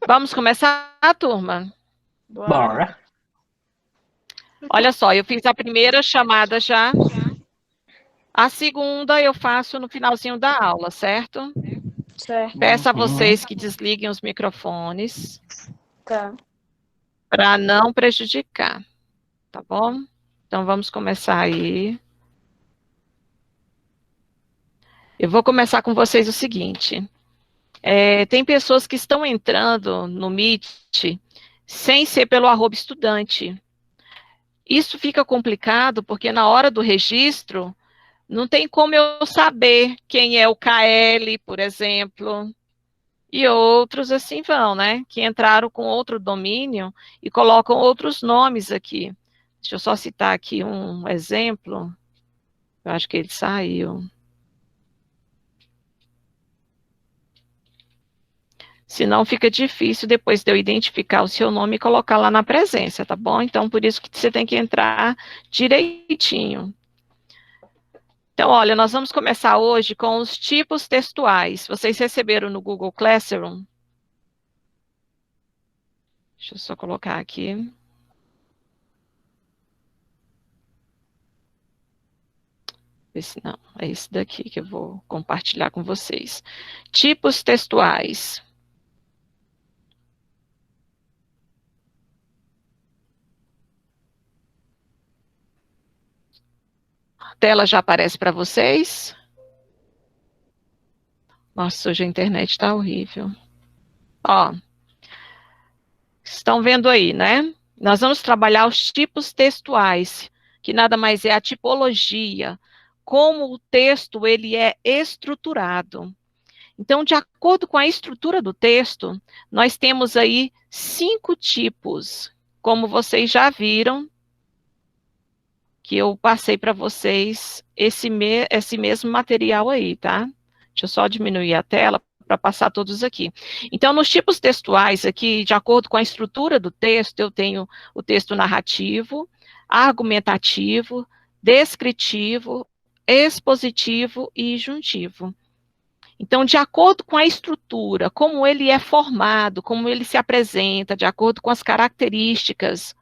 Vamos começar, turma? Bora. Olha só, eu fiz a primeira chamada já. A segunda eu faço no finalzinho da aula, certo? Certo. Peço a vocês que desliguem os microfones. Tá. Para não prejudicar, tá bom? Então, vamos começar aí. Eu vou começar com vocês o seguinte. Tem pessoas que estão entrando no Meet sem ser pelo @estudante. Isso fica complicado porque na hora do registro não tem como eu saber quem é o KL, por exemplo, e outros assim vão, né? Que entraram com outro domínio e colocam outros nomes aqui. Deixa eu só citar aqui um exemplo. Eu acho que ele saiu. Senão fica difícil depois de eu identificar o seu nome e colocar lá na presença, tá bom? Então, por isso que você tem que entrar direitinho. Então, olha, nós vamos começar hoje com os tipos textuais. Vocês receberam no Google Classroom? Deixa eu só colocar aqui. Esse não, é esse daqui que eu vou compartilhar com vocês. Tipos textuais. A tela já aparece para vocês? Nossa, hoje a internet está horrível. Ó, estão vendo aí, né? Nós vamos trabalhar os tipos textuais, que nada mais é a tipologia, como o texto ele é estruturado. Então, de acordo com a estrutura do texto, nós temos aí 5 tipos, como vocês já viram, que eu passei para vocês esse mesmo material aí, tá? Deixa eu só diminuir a tela para passar todos aqui. Então, nos tipos textuais aqui, de acordo com a estrutura do texto, eu tenho o texto narrativo, argumentativo, descritivo, expositivo e juntivo. Então, de acordo com a estrutura, como ele é formado, como ele se apresenta, de acordo com as características.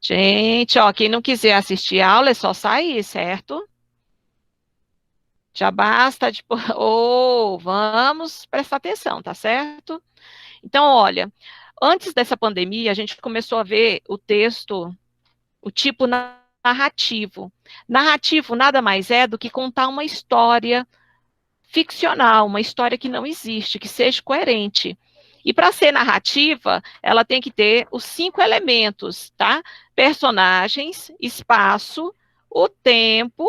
Gente, ó, quem não quiser assistir a aula é só sair, certo? Já basta de... vamos prestar atenção, tá certo? Então, olha, antes dessa pandemia, a gente começou a ver o texto, o tipo narrativo. Narrativo nada mais é do que contar uma história ficcional, uma história que não existe, que seja coerente. E para ser narrativa, ela tem que ter os 5 elementos, tá? Personagens, espaço, o tempo,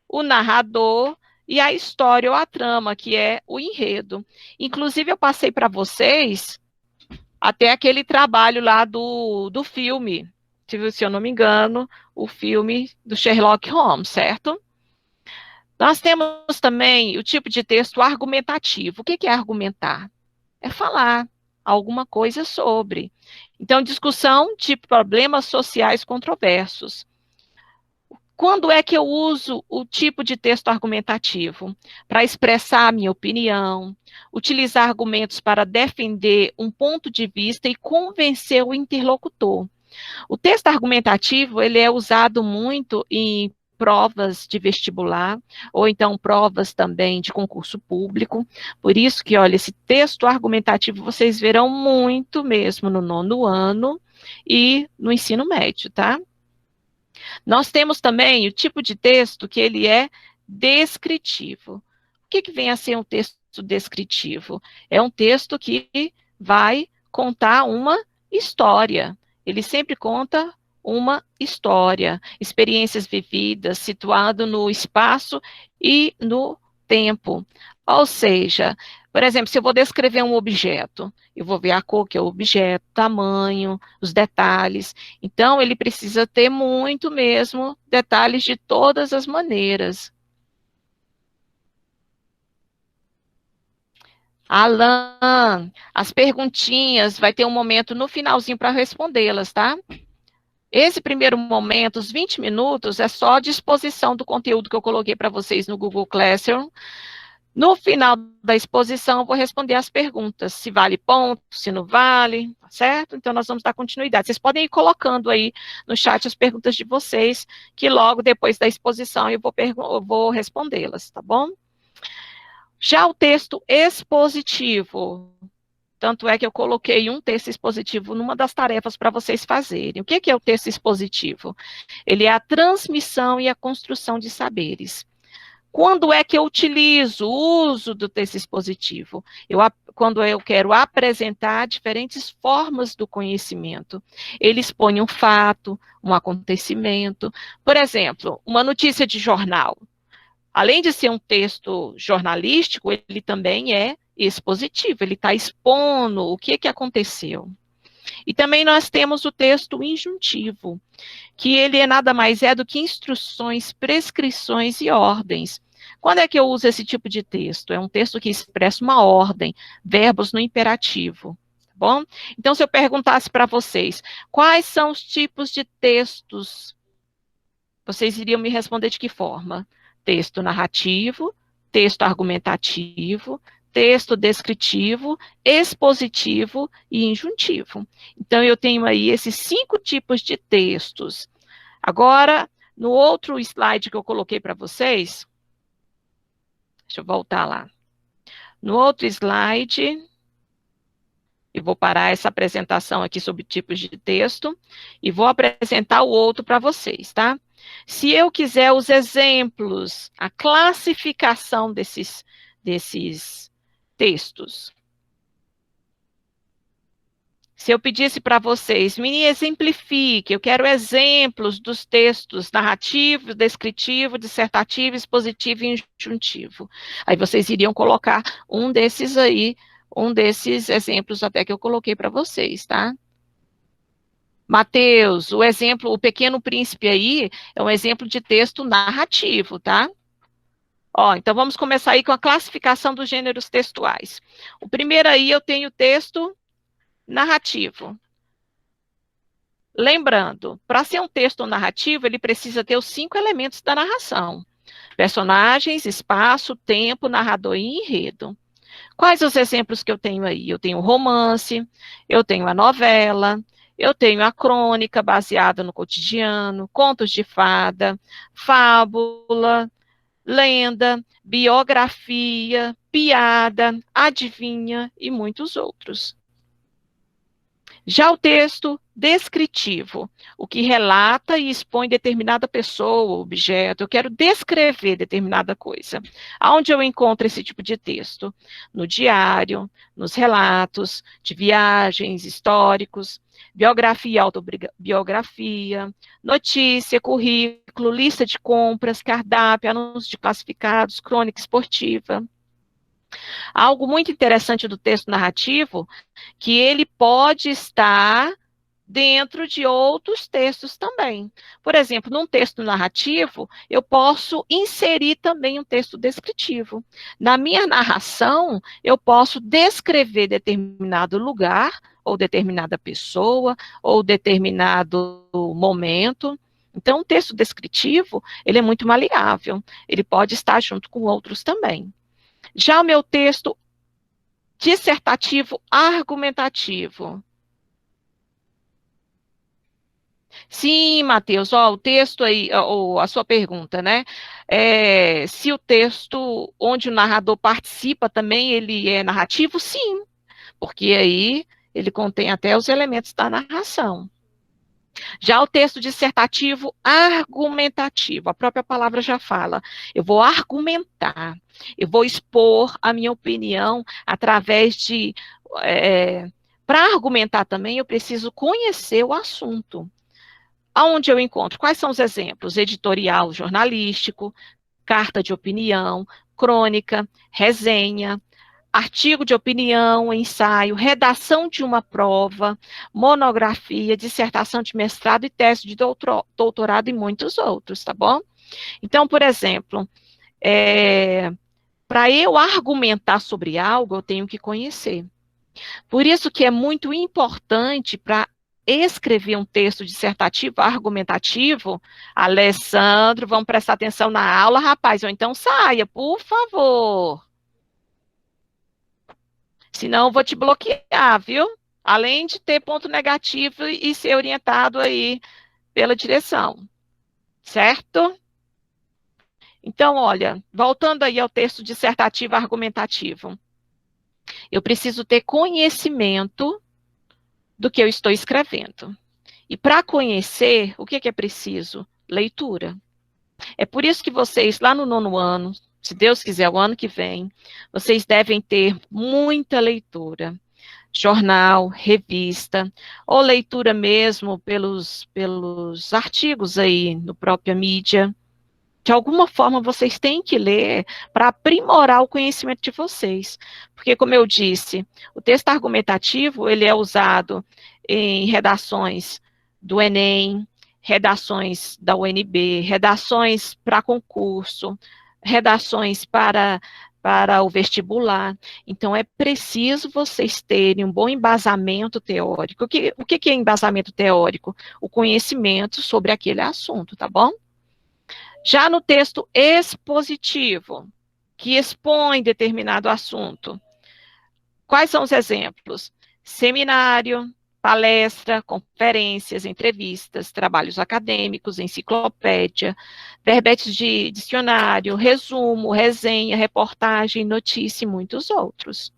o narrador e a história ou a trama, que é o enredo. Inclusive, eu passei para vocês até aquele trabalho lá do filme, se eu não me engano, o filme do Sherlock Holmes, certo? Nós temos também o tipo de texto argumentativo. O que é argumentar? É falar alguma coisa sobre. Então, discussão de problemas sociais controversos. Quando é que eu uso o tipo de texto argumentativo? Para expressar a minha opinião, utilizar argumentos para defender um ponto de vista e convencer o interlocutor. O texto argumentativo, ele é usado muito em provas de vestibular, ou então provas também de concurso público. Por isso que, olha, esse texto argumentativo vocês verão muito mesmo no 9º ano e no ensino médio, tá? Nós temos também o tipo de texto que ele é descritivo. O que vem a ser um texto descritivo? É um texto que vai contar uma história. Ele sempre conta uma história, experiências vividas, situado no espaço e no tempo. Ou seja, por exemplo, se eu vou descrever um objeto, eu vou ver a cor que é o objeto, tamanho, os detalhes. Então, ele precisa ter muito mesmo detalhes de todas as maneiras. Alan, as perguntinhas, vai ter um momento no finalzinho para respondê-las, tá? Esse primeiro momento, os 20 minutos, é só a disposição do conteúdo que eu coloquei para vocês no Google Classroom. No final da exposição, eu vou responder as perguntas, se vale ponto, se não vale, tá certo? Então, nós vamos dar continuidade. Vocês podem ir colocando aí no chat as perguntas de vocês, que logo depois da exposição eu vou respondê-las, tá bom? Já o texto expositivo, tanto é que eu coloquei um texto expositivo numa das tarefas para vocês fazerem. O que é o texto expositivo? Ele é a transmissão e a construção de saberes. Quando é que eu utilizo o uso do texto expositivo? Quando eu quero apresentar diferentes formas do conhecimento. Ele expõe um fato, um acontecimento. Por exemplo, uma notícia de jornal. Além de ser um texto jornalístico, ele também é expositivo, ele está expondo o que aconteceu. E também nós temos o texto injuntivo, que ele é nada mais do que instruções, prescrições e ordens. Quando é que eu uso esse tipo de texto? É um texto que expressa uma ordem, verbos no imperativo, tá bom? Então, se eu perguntasse para vocês, quais são os tipos de textos, vocês iriam me responder de que forma? Texto narrativo, texto argumentativo, texto descritivo, expositivo e injuntivo. Então, eu tenho aí esses 5 tipos de textos. Agora, no outro slide que eu coloquei para vocês, deixa eu voltar lá. No outro slide, eu vou parar essa apresentação aqui sobre tipos de texto e vou apresentar o outro para vocês, tá? Se eu quiser os exemplos, a classificação desses textos. Se eu pedisse para vocês, me exemplifique, eu quero exemplos dos textos narrativo, descritivo, dissertativo, expositivo e injuntivo. Aí vocês iriam colocar um desses aí, um desses exemplos até que eu coloquei para vocês, tá? Mateus, o exemplo, o Pequeno Príncipe aí, é um exemplo de texto narrativo, tá? Ó, então vamos começar aí com a classificação dos gêneros textuais. O primeiro aí eu tenho o texto narrativo. Lembrando, para ser um texto narrativo, ele precisa ter os 5 elementos da narração: personagens, espaço, tempo, narrador e enredo. Quais os exemplos que eu tenho aí? Eu tenho romance, eu tenho a novela, eu tenho a crônica baseada no cotidiano, contos de fada, fábula, lenda, biografia, piada, adivinha e muitos outros. Já o texto descritivo, o que relata e expõe determinada pessoa, objeto, eu quero descrever determinada coisa. Aonde eu encontro esse tipo de texto? No diário, nos relatos de viagens históricos, biografia e autobiografia, notícia, currículo, lista de compras, cardápio, anúncios de classificados, crônica esportiva. Algo muito interessante do texto narrativo, que ele pode estar dentro de outros textos também. Por exemplo, num texto narrativo, eu posso inserir também um texto descritivo. Na minha narração, eu posso descrever determinado lugar, ou determinada pessoa, ou determinado momento. Então, o texto descritivo, ele é muito maleável, ele pode estar junto com outros também. Já o meu texto dissertativo argumentativo. Sim, Matheus, ó, o texto aí, ó, a sua pergunta, né? Se o texto onde o narrador participa também, ele é narrativo? Sim, porque aí ele contém até os elementos da narração. Já o texto dissertativo argumentativo, a própria palavra já fala, eu vou argumentar, eu vou expor a minha opinião através de... para argumentar também, eu preciso conhecer o assunto. Aonde eu encontro? Quais são os exemplos? Editorial jornalístico, carta de opinião, crônica, resenha, artigo de opinião, ensaio, redação de uma prova, monografia, dissertação de mestrado e tese de doutorado e muitos outros, tá bom? Então, por exemplo, para eu argumentar sobre algo, eu tenho que conhecer. Por isso que é muito importante para escrever um texto dissertativo, argumentativo, Alessandro, vamos prestar atenção na aula, rapaz, ou então saia, por favor. Senão eu vou te bloquear, viu? Além de ter ponto negativo e ser orientado aí pela direção, certo? Então, olha, voltando aí ao texto dissertativo argumentativo, eu preciso ter conhecimento do que eu estou escrevendo. E para conhecer, o que é preciso? Leitura. É por isso que vocês, lá no 9º ano, se Deus quiser, o ano que vem, vocês devem ter muita leitura. Jornal, revista, ou leitura mesmo pelos artigos aí no própria mídia. De alguma forma, vocês têm que ler para aprimorar o conhecimento de vocês. Porque, como eu disse, o texto argumentativo, ele é usado em redações do Enem, redações da UNB, redações para concurso, redações para o vestibular. Então, é preciso vocês terem um bom embasamento teórico. O que é embasamento teórico? O conhecimento sobre aquele assunto, tá bom? Já no texto expositivo, que expõe determinado assunto, quais são os exemplos? Seminário, palestra, conferências, entrevistas, trabalhos acadêmicos, enciclopédia, verbetes de dicionário, resumo, resenha, reportagem, notícia e muitos outros.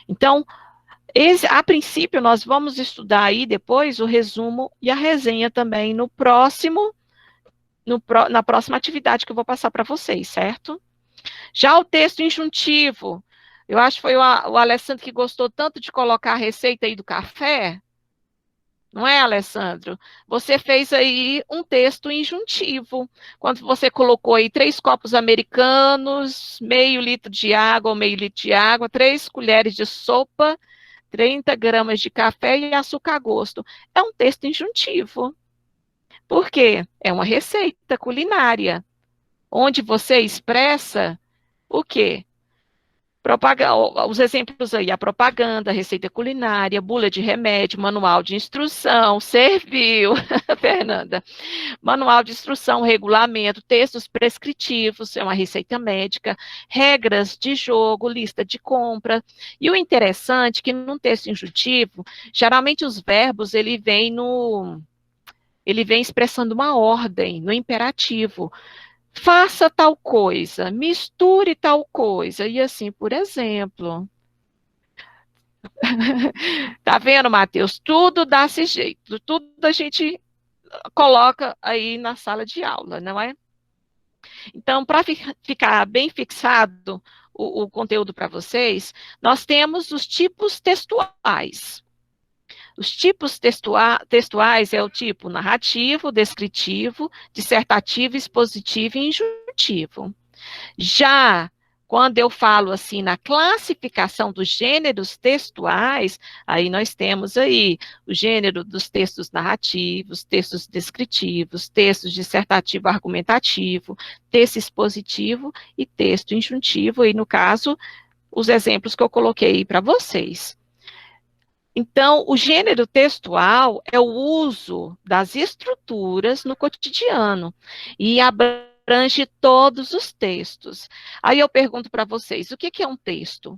Então, a princípio, nós vamos estudar aí depois o resumo e a resenha também na próxima atividade que eu vou passar para vocês, certo? Já o texto injuntivo, eu acho que foi o Alessandro que gostou tanto de colocar a receita aí do café, não é, Alessandro? Você fez aí um texto injuntivo, quando você colocou aí 3 copos americanos, meio litro de água ou meio litro de água, 3 colheres de sopa, 30 gramas de café e açúcar a gosto. É um texto injuntivo. Por quê? É uma receita culinária, onde você expressa o quê? Os exemplos aí, a propaganda, a receita culinária, bula de remédio, manual de instrução, serviu, Fernanda, manual de instrução, regulamento, textos prescritivos, é uma receita médica, regras de jogo, lista de compra. E o interessante é que num texto injuntivo, geralmente os verbos, ele vem expressando uma ordem, no imperativo. Faça tal coisa, misture tal coisa, e assim, por exemplo. Tá vendo, Matheus? Tudo dá-se jeito, tudo a gente coloca aí na sala de aula, não é? Então, para ficar bem fixado o conteúdo para vocês, nós temos os tipos textuais. Os tipos textuais é o tipo narrativo, descritivo, dissertativo, expositivo e injuntivo. Já quando eu falo assim na classificação dos gêneros textuais, aí nós temos aí o gênero dos textos narrativos, textos descritivos, textos dissertativo argumentativo, texto expositivo e texto injuntivo, e no caso, os exemplos que eu coloquei para vocês. Então, o gênero textual é o uso das estruturas no cotidiano e abrange todos os textos. Aí eu pergunto para vocês, o que é um texto?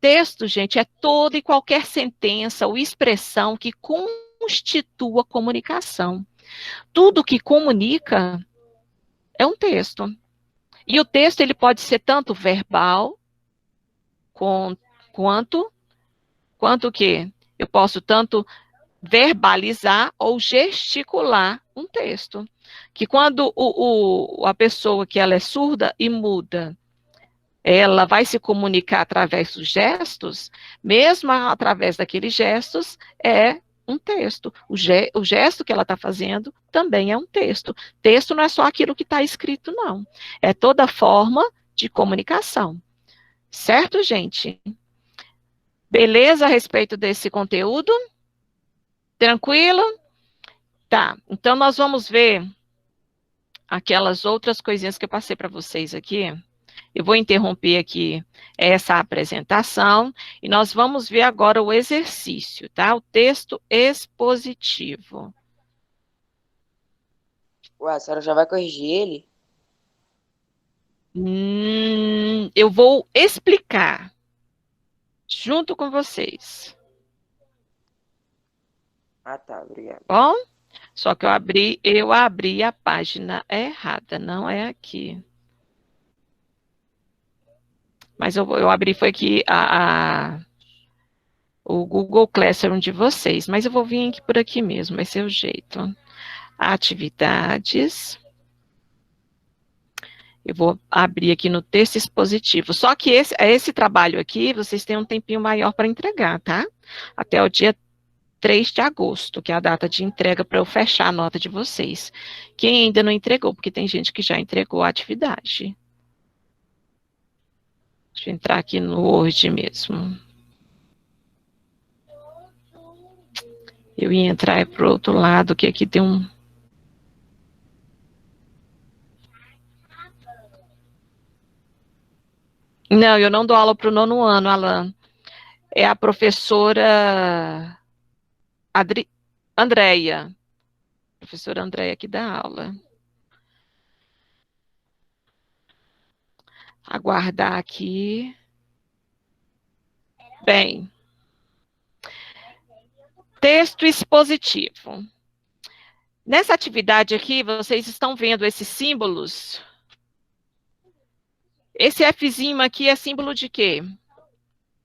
Texto, gente, é toda e qualquer sentença ou expressão que constitua comunicação. Tudo que comunica é um texto. E o texto ele pode ser tanto verbal quanto o quê? Eu posso tanto verbalizar ou gesticular um texto. Que quando a pessoa que ela é surda e muda, ela vai se comunicar através dos gestos, mesmo através daqueles gestos, é um texto. O gesto que ela está fazendo também é um texto. Texto não é só aquilo que está escrito, não. É toda forma de comunicação. Certo, gente? Beleza a respeito desse conteúdo? Tranquilo? Tá, então nós vamos ver aquelas outras coisinhas que eu passei para vocês aqui. Eu vou interromper aqui essa apresentação e nós vamos ver agora o exercício, tá? O texto expositivo. Ué, a senhora já vai corrigir ele? Eu vou explicar. junto com vocês. Ah, tá, obrigado. Bom? Só que eu abri a página errada, não é aqui. Mas eu abri foi aqui o Google Classroom de vocês, mas eu vou vir aqui por aqui mesmo, vai ser o jeito. Atividades. Eu vou abrir aqui no texto expositivo. Só que esse trabalho aqui, vocês têm um tempinho maior para entregar, tá? Até o dia 3 de agosto, que é a data de entrega para eu fechar a nota de vocês. Quem ainda não entregou, porque tem gente que já entregou a atividade. Deixa eu entrar aqui no Word mesmo. Eu ia entrar para o outro lado, que aqui tem um... Não, eu não dou aula para o 9º ano, Alan. É a professora Andréia. Professora Andréia que dá aula. Aguardar aqui. Bem. Texto expositivo. Nessa atividade aqui, vocês estão vendo esses símbolos? Esse Fzinho aqui é símbolo de quê?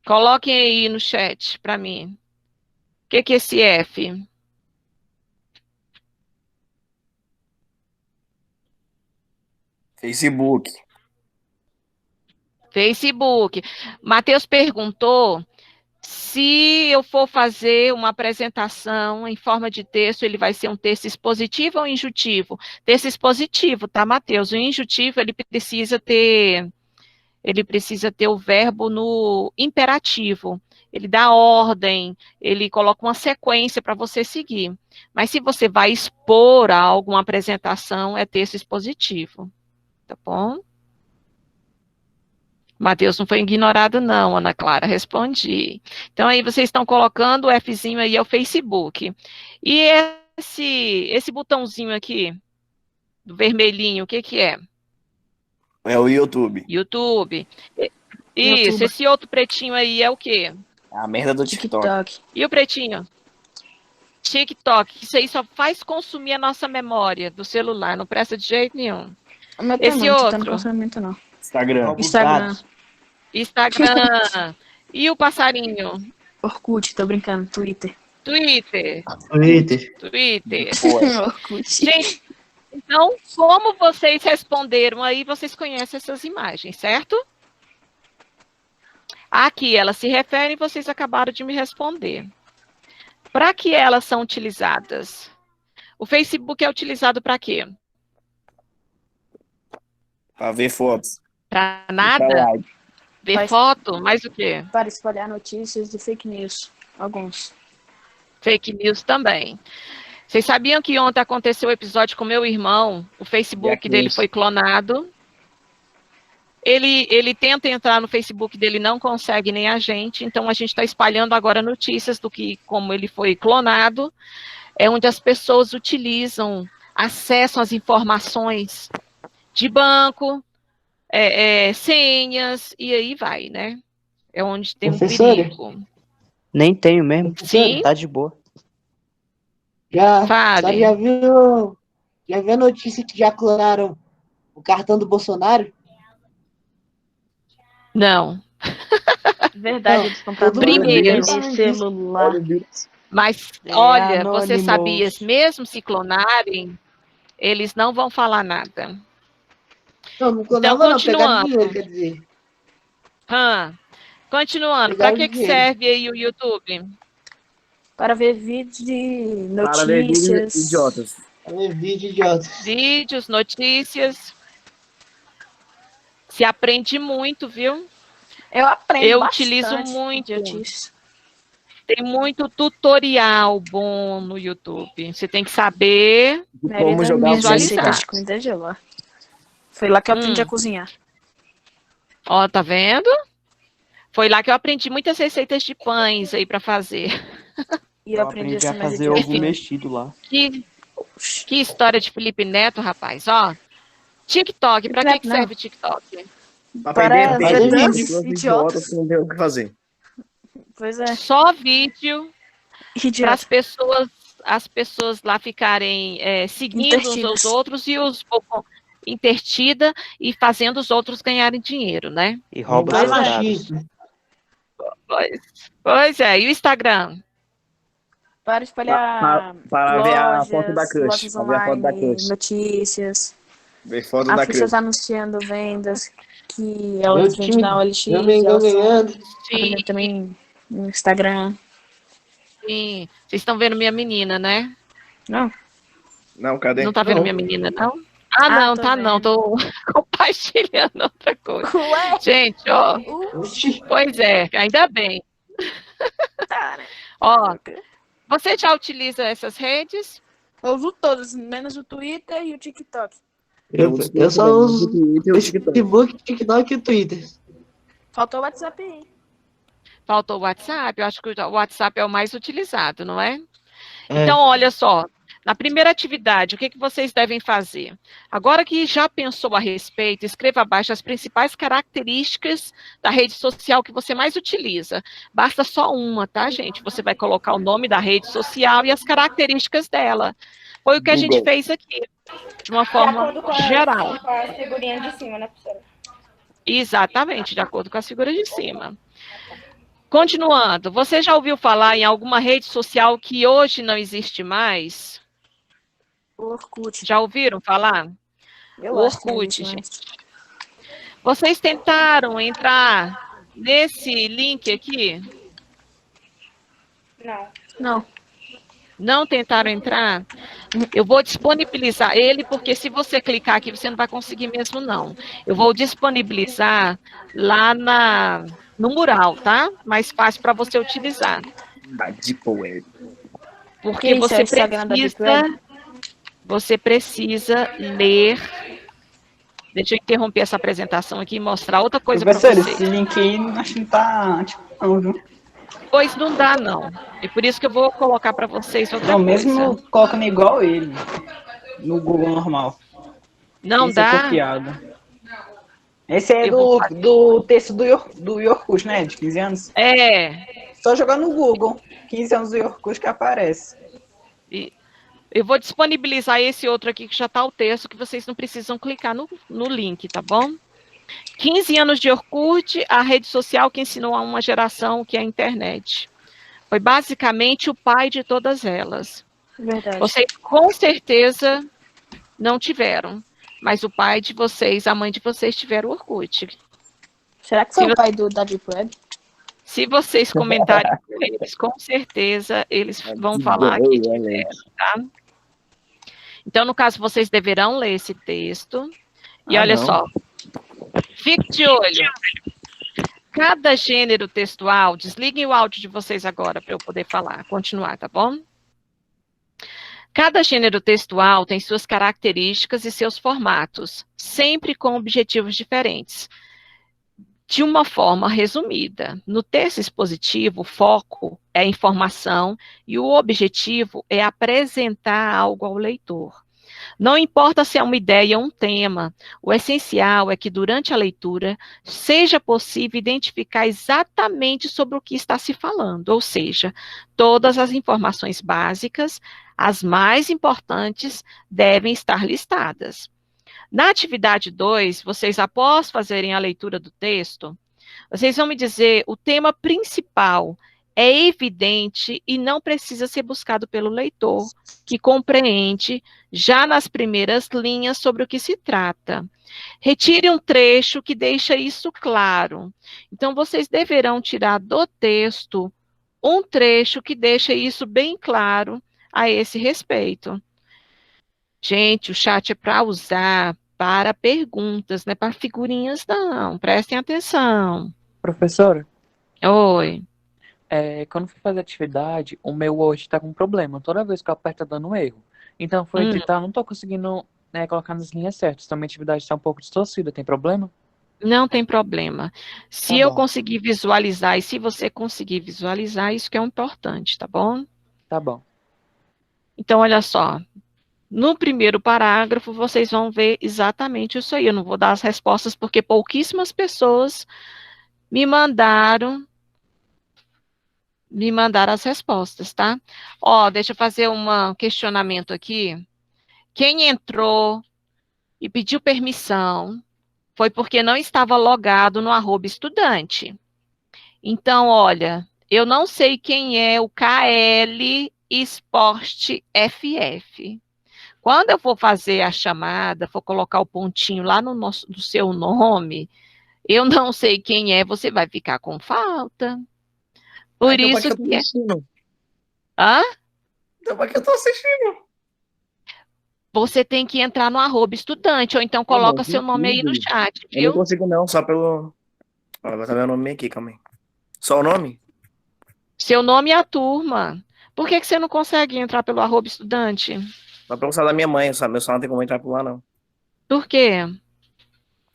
Coloquem aí no chat para mim. O que é esse F? Facebook. Facebook. Matheus perguntou se eu for fazer uma apresentação em forma de texto, ele vai ser um texto expositivo ou injutivo? Texto expositivo, tá, Matheus? O injutivo, ele precisa ter o verbo no imperativo. Ele dá ordem, ele coloca uma sequência para você seguir. Mas se você vai expor algo, uma apresentação, é texto expositivo. Tá bom? Matheus não foi ignorado, não, Ana Clara, respondi. Então, aí vocês estão colocando o Fzinho aí, é o Facebook. E esse botãozinho aqui, do vermelhinho, o que que é? É o YouTube. YouTube. Isso, YouTube. esse outro pretinho aí é o quê? A merda do TikTok. TikTok. E o pretinho? TikTok. Isso aí só faz consumir a nossa memória do celular, não presta de jeito nenhum. O meu Esse também, tá no outro? funcionamento não. Instagram. Instagram. Instagram. E o passarinho? Orkut, tô brincando. Twitter. Twitter. Twitter. Orkut. Gente, então, como vocês responderam aí, vocês conhecem essas imagens, certo? Aqui elas se referem, vocês acabaram de me responder. Para que elas são utilizadas? O Facebook é utilizado para quê? Pra ver fotos. Para Pra nada? like. Ver Faz- foto? Mais o quê? Para espalhar notícias de fake news. Alguns. Fake news também. Vocês sabiam que ontem aconteceu o episódio com meu irmão? O Facebook Fake dele news. foi clonado. Ele tenta entrar no Facebook dele, não consegue nem a gente. Então, a gente está espalhando agora notícias do que, como ele foi clonado, é onde as pessoas utilizam, acessam as informações de banco, senhas, e aí vai, né? É onde tem um Professora? perigo. Nem tenho mesmo. Sim. Tá de boa. Fale. A senhora já viu a notícia que já clonaram o cartão do Bolsonaro? Não. Verdade, Não, eles compraram todo mundo primeiro fala de disso. celular. Mas, É, olha, você Anonymous. sabia, mesmo se clonarem, eles não vão falar nada. Não clonava não, pegaram continuando. dinheiro, quer dizer. Continuando, para Pegaram que dinheiro. serve aí o YouTube? Para ver vídeos de Para ver vídeos notícias. idiotas. É vídeo idiota. Vídeos, notícias. Se aprende muito, viu? Eu aprendo Eu bastante utilizo muito. idiotice. Tem muito tutorial bom no YouTube. Você tem que saber. De Maioria como das jogar minhas um visualizar. receitas de comida é de lá. Foi lá que eu aprendi a cozinhar. Ó, tá vendo? Foi lá que eu aprendi muitas receitas de pães aí para fazer. E eu aprendi a ser mais fazer idiota. ovo mexido lá. Que história de Felipe Neto, rapaz. Ó, TikTok. Para que Não. serve o TikTok? Pra Para perder ver tempo de danças pessoas idiotas. idiotas que não tem o que fazer. Pois é. Só vídeo para Idiota. as pessoas lá ficarem seguindo uns aos Intertidas. outros e intertida e fazendo os outros ganharem dinheiro, né? E rouba Vai seus dados. machismo. Pois é, e o Instagram? Para espalhar Para ver a foto da lojas, crush. lojas Para ver a foto da online, crush. notícias, Ver foto da afixas crush. anunciando vendas que Meu elas vendem time na OLX, Domingão elas estão ganhando. vendendo também no Instagram. Sim. Vocês estão vendo minha menina, né? Não? Não, cadê? Não tá vendo Não. minha menina, não? Não, tô tá não. vendo. Tô compartilhando outra coisa. Ué? Gente, ó. Oxi. Pois é, ainda bem. Tá, né? Ó, você já utiliza essas redes? Eu uso todos, menos o Twitter e o TikTok. Eu só uso o Twitter e o TikTok. Facebook, TikTok e o Twitter. Faltou o WhatsApp aí. Faltou o WhatsApp? Eu acho que o WhatsApp é o mais utilizado, não é? É. Então, olha só. Na primeira atividade, o que vocês devem fazer? Agora que já pensou a respeito, escreva abaixo as principais características da rede social que você mais utiliza. Basta só uma, tá, gente? Você vai colocar o nome da rede social e as características dela. Foi o que a gente fez aqui, de uma forma geral. Com a figurinha de cima, né, professora? Exatamente, de acordo com as figuras de cima. Continuando, você já ouviu falar em alguma rede social que hoje não existe mais? O Orkut. Já ouviram falar? Eu O acho que não Orkut, existe gente. Vocês tentaram entrar nesse link aqui? Não. Não. Não tentaram entrar? Eu vou disponibilizar ele, porque se você clicar aqui, você não vai conseguir mesmo, não. Eu vou disponibilizar lá no mural, tá? Mais fácil para você utilizar. Da Deep Web. Porque Que isso, é o Instagram da Deep Web? você precisa ler. Deixa eu interromper essa apresentação aqui e mostrar outra coisa para Professor, vocês. esse link aí acho que não tá ativo não, viu? Pois não dá, não. E por isso que eu vou colocar para vocês outra Não, coisa. mesmo colocando igual ele, no Google normal. Não Esse é dá? copiado. Esse é Eu vou do texto do Yorkut, né? De 15 anos. É. Só jogar no Google, 15 anos do Yorkut que aparece. Eu vou disponibilizar esse outro aqui que já está o texto, que vocês não precisam clicar no link, tá bom? 15 anos de Orkut, a rede social que ensinou a uma geração que é a internet. Foi basicamente o pai de todas elas. Verdade. Vocês com certeza não tiveram, mas o pai de vocês, a mãe de vocês tiveram o Orkut. Será que foi o pai da Deep Web? Se vocês comentarem com eles, com certeza eles vão falar que tiveram, tá? Então, no caso, vocês deverão ler esse texto. E olha só, fique de olho. Cada gênero textual, desliguem o áudio de vocês agora para eu poder falar, continuar, tá bom? Cada gênero textual tem suas características e seus formatos, sempre com objetivos diferentes. De uma forma resumida, no texto expositivo, o foco é a informação e o objetivo é apresentar algo ao leitor. Não importa se é uma ideia ou um tema, o essencial é que durante a leitura seja possível identificar exatamente sobre o que está se falando, ou seja, todas as informações básicas, as mais importantes, devem estar listadas. Na atividade 2, vocês, após fazerem a leitura do texto, vocês vão me dizer o tema principal é evidente e não precisa ser buscado pelo leitor, que compreende já nas primeiras linhas sobre o que se trata. Retire um trecho que deixa isso claro. Então, vocês deverão tirar do texto um trecho que deixa isso bem claro a esse respeito. Gente, o chat é para usar para perguntas, não é para figurinhas, não. Prestem atenção. Professora, Oi. quando fui fazer atividade, o meu Word está com problema. Toda vez que eu aperto, tá dando um erro. Então, foi editar, não estou conseguindo colocar nas linhas certas. Então, minha atividade está um pouco distorcida. Tem problema? Não tem problema. Se Tá eu bom. conseguir visualizar e se você conseguir visualizar, isso que é importante, tá bom? Tá bom. Então, olha só. No primeiro parágrafo, vocês vão ver exatamente isso aí. Eu não vou dar as respostas porque pouquíssimas pessoas me mandaram me mandar as respostas, tá? Ó, deixa eu fazer um questionamento aqui. Quem entrou e pediu permissão foi porque não estava logado no @estudante. Então, olha, eu não sei quem é o KL Sport FF. Quando eu for fazer a chamada, for colocar o pontinho lá no seu nome, eu não sei quem é, você vai ficar com falta. Por Então, pra isso que eu tô que é. assistindo? Hã? Então, pra que eu tô assistindo? Você tem que entrar no @estudante, ou então Tá bom, coloca seu nome aí no consigo. chat, Eu não viu? consigo não, só pelo... Ó, vou botar meu nome aqui, calma aí. Só o nome? Seu nome e a turma. Por que que você não consegue entrar pelo @estudante? Só pelo celular da minha mãe, sabe? Meu celular não tem como entrar por lá, não. Por quê?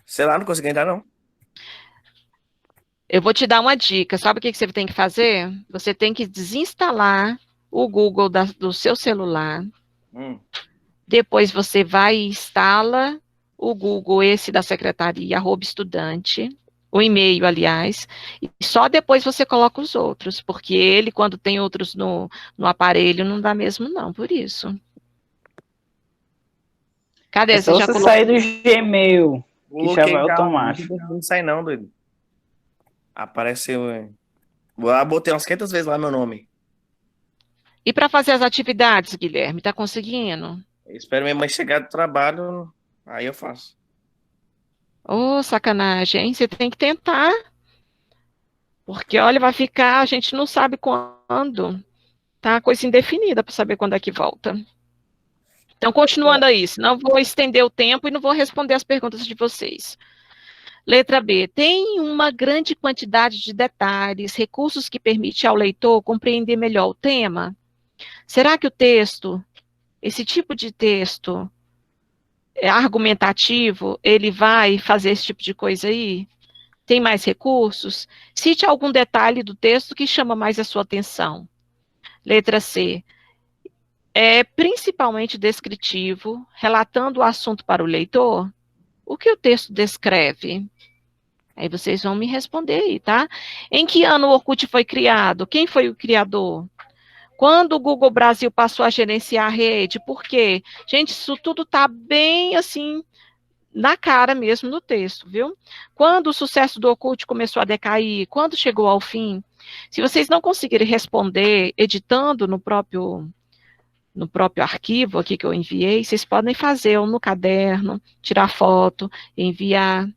Sei lá, não consegui entrar, não. Eu vou te dar uma dica. Sabe o que que você tem que fazer? Você tem que desinstalar o Google do seu celular. Hum. Depois você vai e instala o Google, esse da secretaria, @estudante, o e-mail, aliás, e só depois você coloca os outros, porque ele, quando tem outros no aparelho, não dá mesmo não, por isso. Cadê? É Você só já você colocou? sair do Gmail, que já vai automático. Não sai não, doido. Apareceu... Eu botei umas 500 vezes lá meu nome. E para fazer as atividades, Guilherme, tá conseguindo? Eu espero minha mãe chegar do trabalho, aí eu faço. Ô, sacanagem, hein? Você tem que tentar, porque, olha, vai ficar, a gente não sabe quando, tá? Coisa indefinida para saber quando é que volta. Então, continuando aí, senão eu vou estender o tempo e não vou responder as perguntas de vocês. Letra B. Tem uma grande quantidade de detalhes, recursos que permitem ao leitor compreender melhor o tema? Será que o texto, esse tipo de texto argumentativo, ele vai fazer esse tipo de coisa aí? Tem mais recursos? Cite algum detalhe do texto que chama mais a sua atenção. Letra C. É principalmente descritivo, relatando o assunto para o leitor? O que o texto descreve? Aí vocês vão me responder aí, tá? Em que ano o Orkut foi criado? Quem foi o criador? Quando o Google Brasil passou a gerenciar a rede? Por quê? Gente, isso tudo tá bem, assim, na cara mesmo no texto, viu? Quando o sucesso do Orkut começou a decair? Quando chegou ao fim? Se vocês não conseguirem responder editando no próprio arquivo aqui que eu enviei, vocês podem fazer ou no caderno, tirar foto, enviar.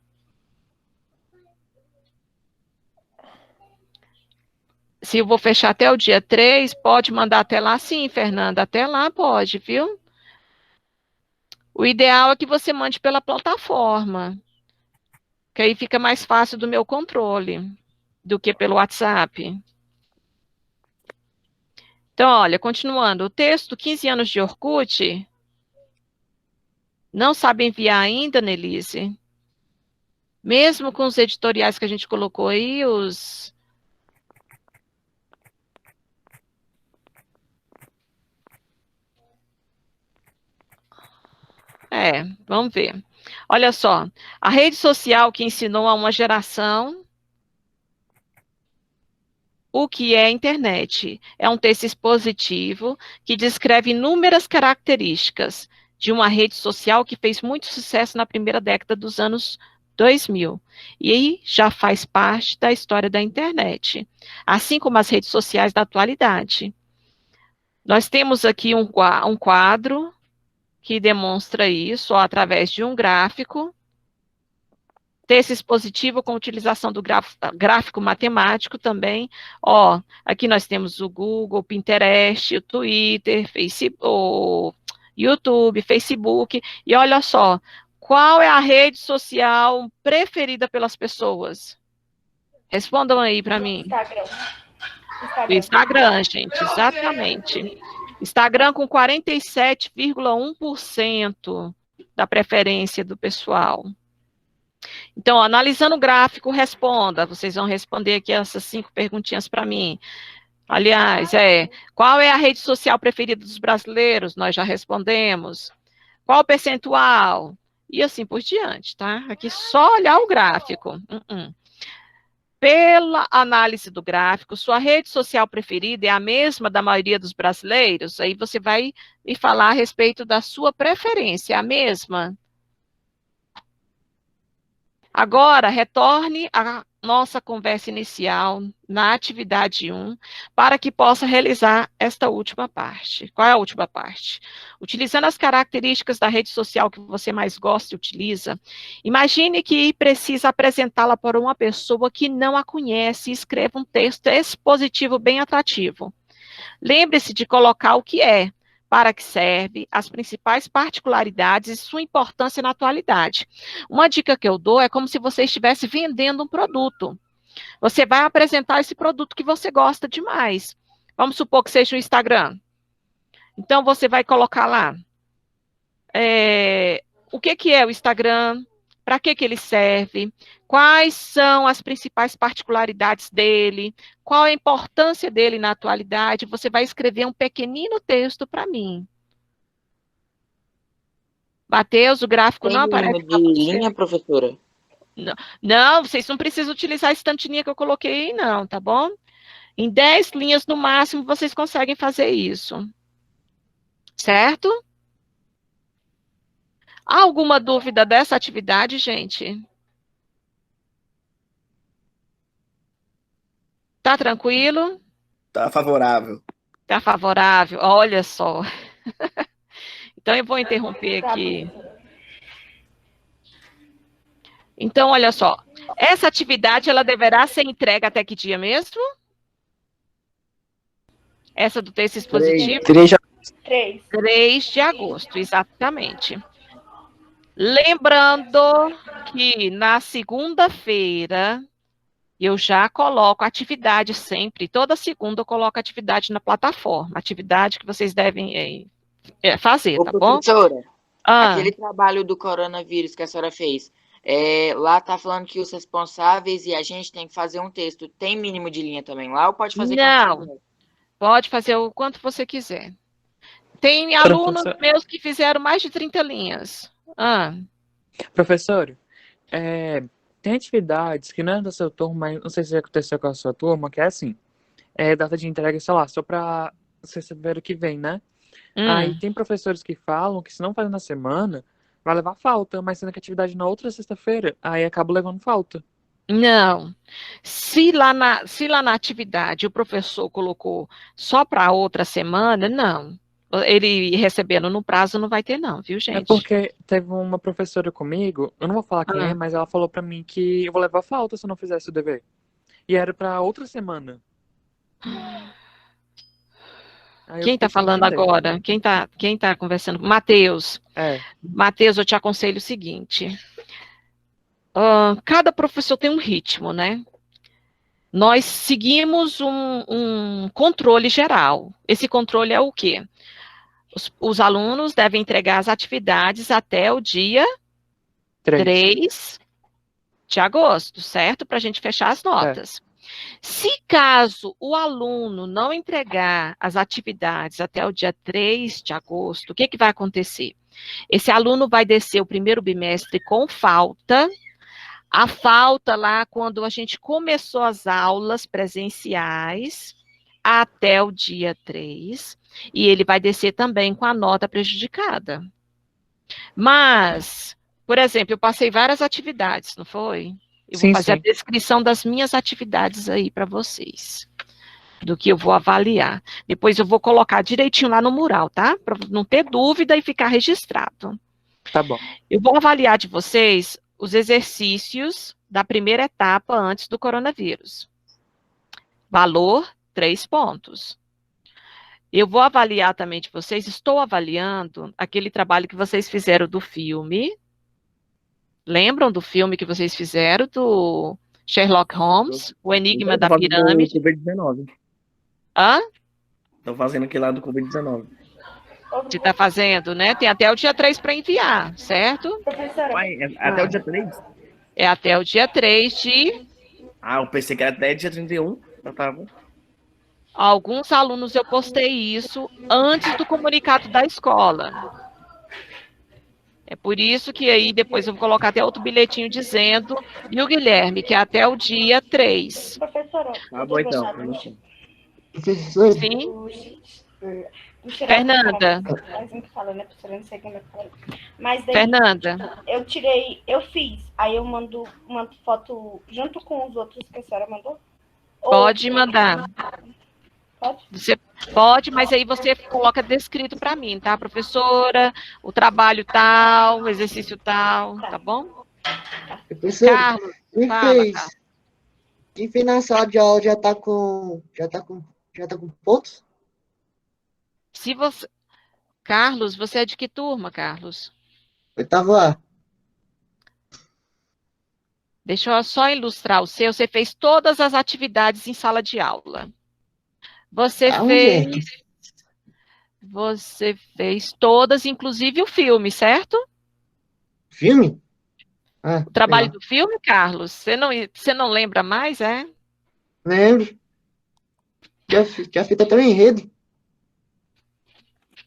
Se eu vou fechar até o dia 3, pode mandar até lá? Sim, Fernanda, até lá pode, viu? O ideal é que você mande pela plataforma, que aí fica mais fácil do meu controle, do que pelo WhatsApp. Então, olha, continuando, o texto 15 anos de Orkut, não sabe enviar ainda, Nelise? Mesmo com os editoriais que a gente colocou aí, os... Vamos ver. Olha só, a rede social que ensinou a uma geração o que é a internet. É um texto expositivo que descreve inúmeras características de uma rede social que fez muito sucesso na primeira década dos anos 2000. E aí já faz parte da história da internet, assim como as redes sociais da atualidade. Nós temos aqui um quadro que demonstra isso, ó, através de um gráfico, texto expositivo com utilização do gráfico matemático também. Ó, aqui nós temos o Google, o Pinterest, o Twitter, o YouTube, Facebook, e olha só, qual é a rede social preferida pelas pessoas? Respondam aí para mim. Instagram. O Instagram, gente, exatamente. Instagram com 47,1% da preferência do pessoal. Então, analisando o gráfico, responda. Vocês vão responder aqui essas 5 perguntinhas para mim. Aliás, qual é a rede social preferida dos brasileiros? Nós já respondemos. Qual o percentual? E assim por diante, tá? Aqui só olhar o gráfico. pela análise do gráfico, sua rede social preferida é a mesma da maioria dos brasileiros? Aí você vai me falar a respeito da sua preferência, é a mesma? Agora, retorne à nossa conversa inicial, na atividade 1, para que possa realizar esta última parte. Qual é a última parte? Utilizando as características da rede social que você mais gosta e utiliza, imagine que precisa apresentá-la para uma pessoa que não a conhece e escreva um texto expositivo bem atrativo. Lembre-se de colocar o que é, para que serve, as principais particularidades e sua importância na atualidade. Uma dica que eu dou é como se você estivesse vendendo um produto. Você vai apresentar esse produto que você gosta demais. Vamos supor que seja o Instagram. Então, você vai colocar lá o que é o Instagram, para que ele serve, quais são as principais particularidades dele, qual a importância dele na atualidade. Você vai escrever um pequenino texto para mim. Matheus, o gráfico Tem não aparece mínimo para de você. linha, professora? Não, vocês não precisam utilizar a instantinha que eu coloquei aí, não, tá bom? Em 10 linhas no máximo, vocês conseguem fazer isso. Certo? Há alguma dúvida dessa atividade, gente? Tá tranquilo? Tá favorável. Tá favorável? Olha só. Então, eu vou interromper aqui. Então, olha só. Essa atividade, ela deverá ser entregue até que dia mesmo? Essa do texto expositivo? 3 já. 3. 3 de agosto, exatamente. Lembrando que na segunda-feira, eu já coloco atividade sempre, toda segunda eu coloco atividade na plataforma, atividade que vocês devem fazer, Ô, tá bom? professora, Ah, aquele trabalho do coronavírus que a senhora fez, lá tá falando que os responsáveis e a gente tem que fazer um texto. Tem mínimo de linha também lá ou pode fazer não, quanto quiser? pode fazer o quanto você quiser. Tem alunos Professor, meus que fizeram mais de 30 linhas. Ah, professor, tem atividades que não é da sua turma, mas não sei se já aconteceu com a sua turma, que é assim, data de entrega, sei lá, só para sexta-feira que vem, né? Aí tem professores que falam que se não fazer na semana, vai levar falta, mas sendo que a atividade na outra sexta-feira, aí acaba levando falta. não. Se lá na atividade o professor colocou só para outra semana, não. Ele recebendo no prazo não vai ter, não, viu, É gente? porque teve uma professora comigo, eu não vou falar quem é, Ah, mas ela falou pra mim que eu vou levar falta se eu não fizesse o dever. E era pra outra semana. Aí eu quem está fiquei sem falando entender. agora? Quem tá conversando? Matheus. É, Matheus, eu te aconselho o seguinte. Cada professor tem um ritmo, né? Nós seguimos um controle geral. Esse controle é o quê? Os alunos devem entregar as atividades até o dia 3 de agosto, certo? Para a gente fechar as notas. Se caso o aluno não entregar as atividades até o dia 3 de agosto, o que vai acontecer? Esse aluno vai descer o primeiro bimestre com falta. A falta lá, quando a gente começou as aulas presenciais, até o dia 3, e ele vai descer também com a nota prejudicada. Mas, por exemplo, eu passei várias atividades, não foi? Eu vou fazer a descrição das minhas atividades aí para vocês, do que eu vou avaliar. Depois eu vou colocar direitinho lá no mural, tá? Para não ter dúvida e ficar registrado. Tá bom. Eu vou avaliar de vocês os exercícios da primeira etapa antes do coronavírus. Valor, 3 pontos. Eu vou avaliar também de vocês, estou avaliando aquele trabalho que vocês fizeram do filme. Lembram do filme que vocês fizeram do Sherlock Holmes, O Enigma da Pirâmide? Do Covid-19. Hã? Tô fazendo aquele lá do Covid-19. Você está fazendo, né? Tem até o dia 3 para enviar, certo? Professora, Até o dia 3? É até o dia 3 de... Ah, eu pensei que era até dia 31. Já tava. Alguns alunos eu postei isso antes do comunicado da escola. É por isso que aí depois eu vou colocar até outro bilhetinho dizendo, e o Guilherme, que é até o dia 3. Professora, Tá bom, então. Professor, Sim? o Xerox Fernanda. assim que fala, né, professora? Eu não sei como é que fala. Mas daí, Fernanda, eu fiz. Aí eu mando foto junto com os outros que a senhora mandou? pode mandar. Pode? Você pode, mas aí você coloca descrito para mim, tá, professora? O trabalho tal, o exercício tal, tá bom? professor, Carlos, quem fala, fez, Carlos. quem fez na sala de aula já tá com pontos? Se você... Carlos, você é de que turma, Carlos? Oitavo A. Deixa eu só ilustrar o seu. Você fez todas as atividades em sala de aula. Você Aonde é? você fez todas, inclusive o filme, certo? Filme? Ah, O trabalho legal. do filme, Carlos, você não lembra mais, é? Lembro. Já fiz até o enredo.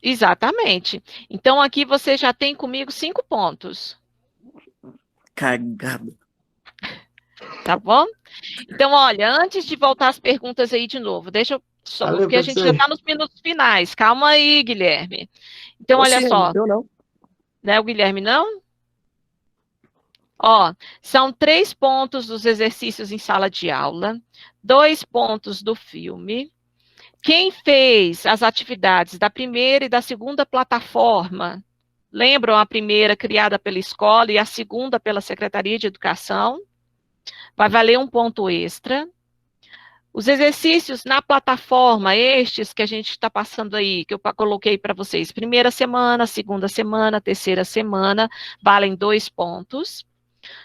Exatamente. Então, aqui você já tem comigo 5 pontos, Cagado. tá bom? Então, olha, antes de voltar às perguntas aí de novo, deixa eu só, Valeu, porque a gente já professor. está nos minutos finais. Calma aí, Guilherme. Então, olha Oxi, não só, deu não. né, o Guilherme não? Ó, são 3 pontos dos exercícios em sala de aula, 2 pontos do filme. Quem fez as atividades da primeira e da segunda plataforma? Lembram a primeira criada pela escola e a segunda pela Secretaria de Educação? Vai valer um ponto extra. Os exercícios na plataforma, estes que a gente está passando aí, que eu coloquei para vocês, primeira semana, segunda semana, terceira semana, valem 2 pontos.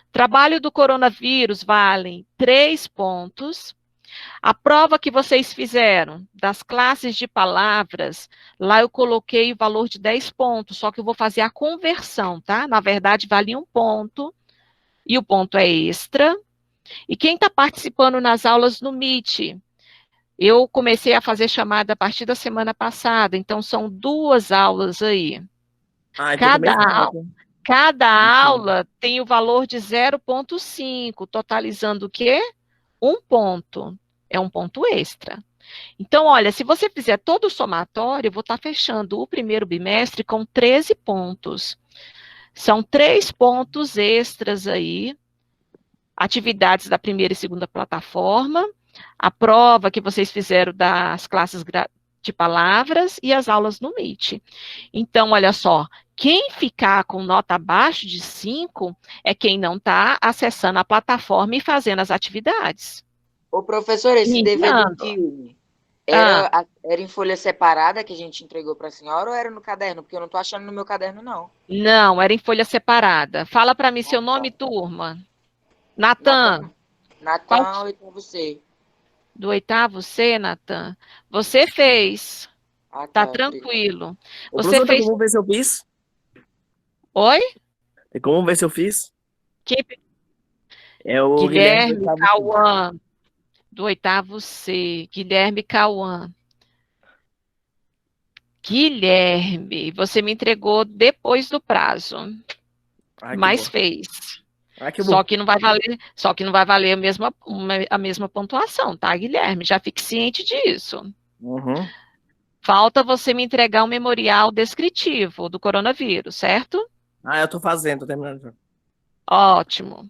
Trabalho do coronavírus valem 3 pontos. A prova que vocês fizeram das classes de palavras, lá eu coloquei o valor de 10 pontos, só que eu vou fazer a conversão, tá? Na verdade, vale 1 ponto, e o ponto é extra. E quem está participando nas aulas no Meet? Eu comecei a fazer chamada a partir da semana passada, então são 2 aulas aí. Ah, então também falta. Cada aula tem o valor de 0,5, totalizando o quê? 1 ponto. É um ponto extra. Então, olha, se você fizer todo o somatório, eu vou estar fechando o primeiro bimestre com 13 pontos. São 3 pontos extras aí, atividades da primeira e segunda plataforma, a prova que vocês fizeram das classes de palavras e as aulas no Meet. Então, olha só, quem ficar com nota abaixo de 5 é quem não está acessando a plataforma e fazendo as atividades. Ô, professor, esse dever do filme era em folha separada que a gente entregou para a senhora ou era no caderno? Porque eu não estou achando no meu caderno, não. Não, era em folha separada. Fala para mim seu nome e turma. Natan. Natan, oitavo C. Do 8º C, Natan. Você fez. Ah, Tá tá, tranquilo. Ô, Você professor, tem fez. como ver se eu fiz? Oi? Tem como ver se eu fiz? Quem... É o Guilherme Guilherme. Cauã. Do 8º C. Guilherme Cauã. Guilherme, você me entregou depois do prazo. Ai, que Mas bom. fez. Ai, que Só bom. que não vai valer a mesma pontuação, tá, Guilherme? Já fique ciente disso. Uhum. Falta você me entregar um memorial descritivo do coronavírus, certo? Ah, eu tô fazendo, tô terminando já. Ótimo.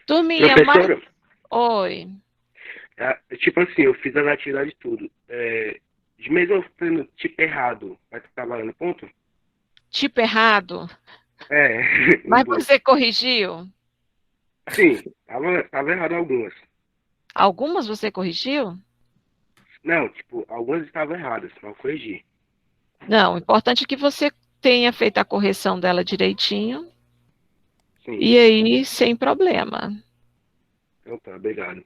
Turminha, Professora, Oi. tipo assim, eu fiz as atividades tudo. De mesmo eu tendo tipo errado, vai estar valendo ponto? Tipo errado? É. Mas você corrigiu? Sim, tava errado algumas. Algumas você corrigiu? Não, tipo, algumas estavam erradas, mas eu corrigi. Não, o importante é que você tenha feito a correção dela direitinho. Sim. E aí, sem problema. Então tá, obrigado.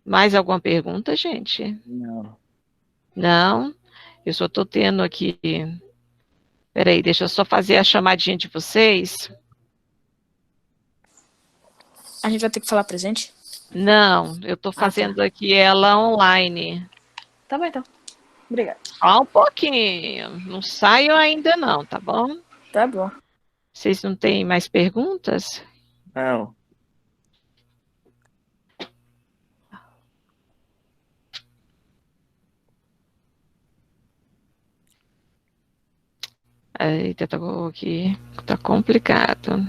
Mais alguma pergunta, gente? Não. Não? Eu só estou tendo aqui... Peraí, deixa eu só fazer a chamadinha de vocês. A gente vai ter que falar presente? Não, eu estou fazendo aqui ela online. Tá bom, então. Obrigada. Só um pouquinho. Não saio ainda não, tá bom? Tá bom. Vocês não têm mais perguntas? Não. Eita, tá complicado.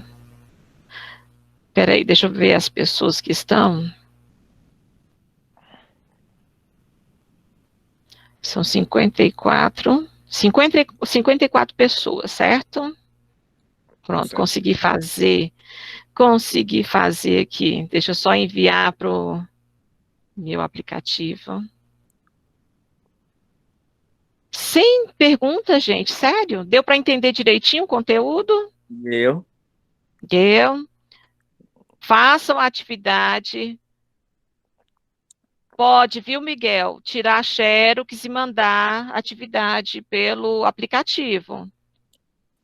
Peraí, deixa eu ver as pessoas que estão. São 54 pessoas, certo? Pronto, Certo. consegui fazer aqui. Deixa eu só enviar para o meu aplicativo. Sem perguntas, gente, sério? Deu para entender direitinho o conteúdo? Deu. Deu. Façam a atividade. Pode, viu, Miguel? Tirar xerox e mandar atividade pelo aplicativo.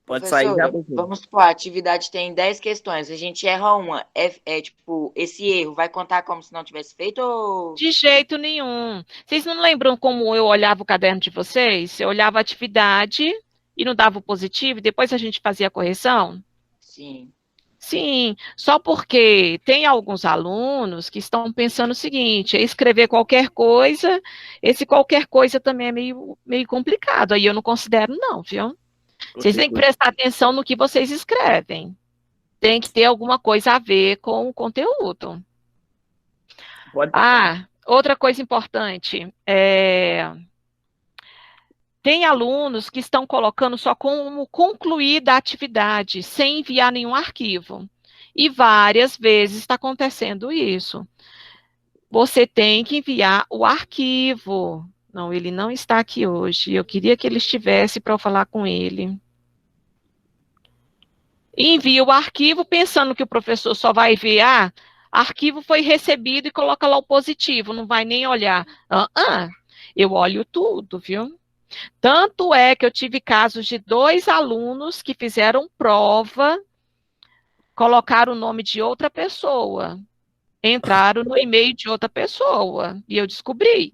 Pode sair já, Professora, vamos supor, a atividade tem 10 questões, a gente erra uma, tipo, esse erro vai contar como se não tivesse feito ou... De jeito nenhum. Vocês não lembram como eu olhava o caderno de vocês? Eu olhava a atividade e não dava o positivo, e depois a gente fazia a correção? Sim. Sim, só porque tem alguns alunos que estão pensando o seguinte, é escrever qualquer coisa, esse qualquer coisa também é meio complicado, aí eu não considero não, viu? Vocês têm que prestar atenção no que vocês escrevem. Tem que ter alguma coisa a ver com o conteúdo. Pode. Outra coisa importante, tem alunos que estão colocando só como concluída a atividade, sem enviar nenhum arquivo. E várias vezes está acontecendo isso. Você tem que enviar o arquivo. Não, ele não está aqui hoje. Eu queria que ele estivesse para eu falar com ele. Envia o arquivo pensando que o professor só vai ver, arquivo foi recebido e coloca lá o positivo, não vai nem olhar. Eu olho tudo, viu? Tanto é que eu tive casos de 2 alunos que fizeram prova, colocaram o nome de outra pessoa, entraram no e-mail de outra pessoa, e eu descobri,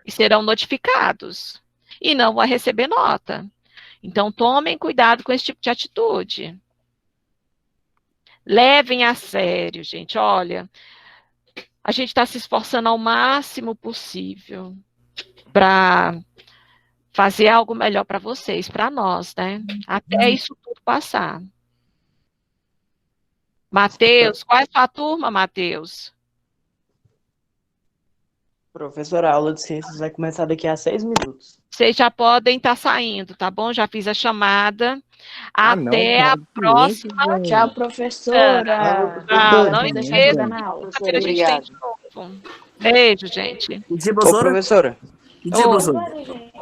e serão notificados, e não vão receber nota. Então, tomem cuidado com esse tipo de atitude. Levem a sério, gente, olha, a gente está se esforçando ao máximo possível para fazer algo melhor para vocês, para nós, né? Até isso tudo passar. Matheus, qual é a sua turma, Matheus? Professora, a aula de ciências vai começar daqui a 6 minutos. Vocês já podem estar saindo, tá bom? Já fiz a chamada. Não, Até a próxima. Tchau, professora. Não Deixa eu esqueça, ajudar na aula. a gente tem de novo. Beijo, gente. Ô, professora, Oi.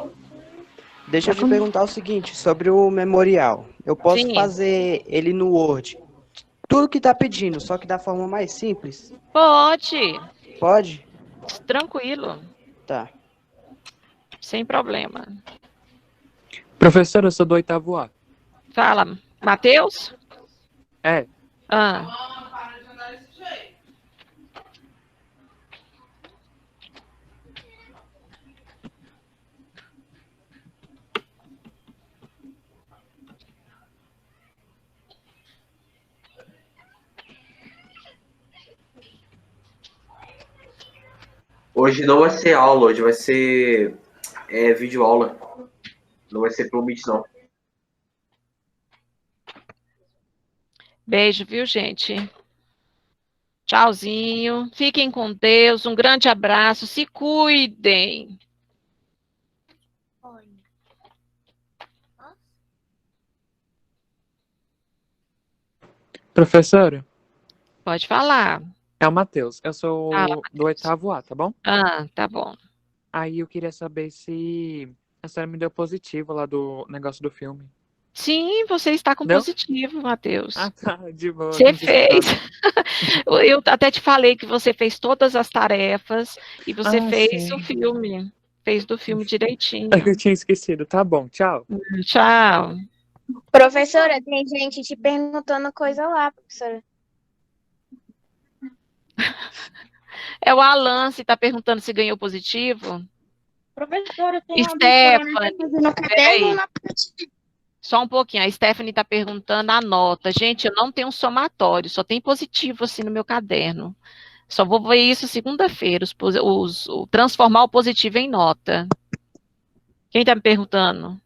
deixa eu te perguntar o seguinte, sobre o memorial. Eu posso Sim. fazer ele no Word, tudo que tá pedindo, só que da forma mais simples? Pode, Pode? tranquilo, Tá. sem problema. Professora, eu sou do 8º A. Fala, Matheus? É. Hoje não vai ser aula, hoje vai ser vídeo aula. Não vai ser pelo Meet, não. Beijo, viu, gente? Tchauzinho. Fiquem com Deus. Um grande abraço. Se cuidem. Professora, Pode falar. é o Matheus. Eu sou do 8º A, tá bom? Tá bom. Aí eu queria saber se a senhora me deu positivo lá do negócio do filme. Sim, você está com Deu? positivo, Matheus. Tá, de boa. Você fez. Eu até te falei que você fez todas as tarefas e você fez sim. o filme. Fez do filme direitinho. É que eu tinha esquecido. Tá bom, tchau. Tchau. Professora, tem gente te perguntando coisa lá, professora. É o Alan, se está perguntando se ganhou positivo. Professora, tem Stephanie, no caderno ou na aplicativo? Só um pouquinho. A Stephanie está perguntando a nota. Gente, eu não tenho um somatório, só tem positivo assim no meu caderno. Só vou ver isso segunda-feira, transformar o positivo em nota. Quem está me perguntando?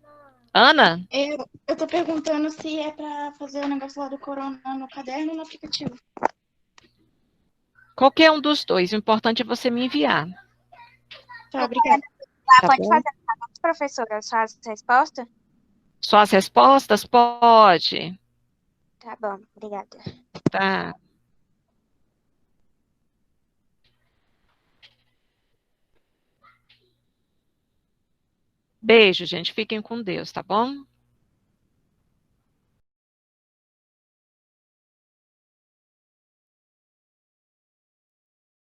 Ana? Eu tô perguntando se é pra fazer o negócio lá do corona no caderno ou no aplicativo. Qualquer um dos dois. O importante é você me enviar. Tá, obrigada. Tá, Tá pode bom? fazer, professora, só as respostas? Só as respostas? Pode. Tá bom, obrigada. Tá. Beijo, gente. Fiquem com Deus, tá bom?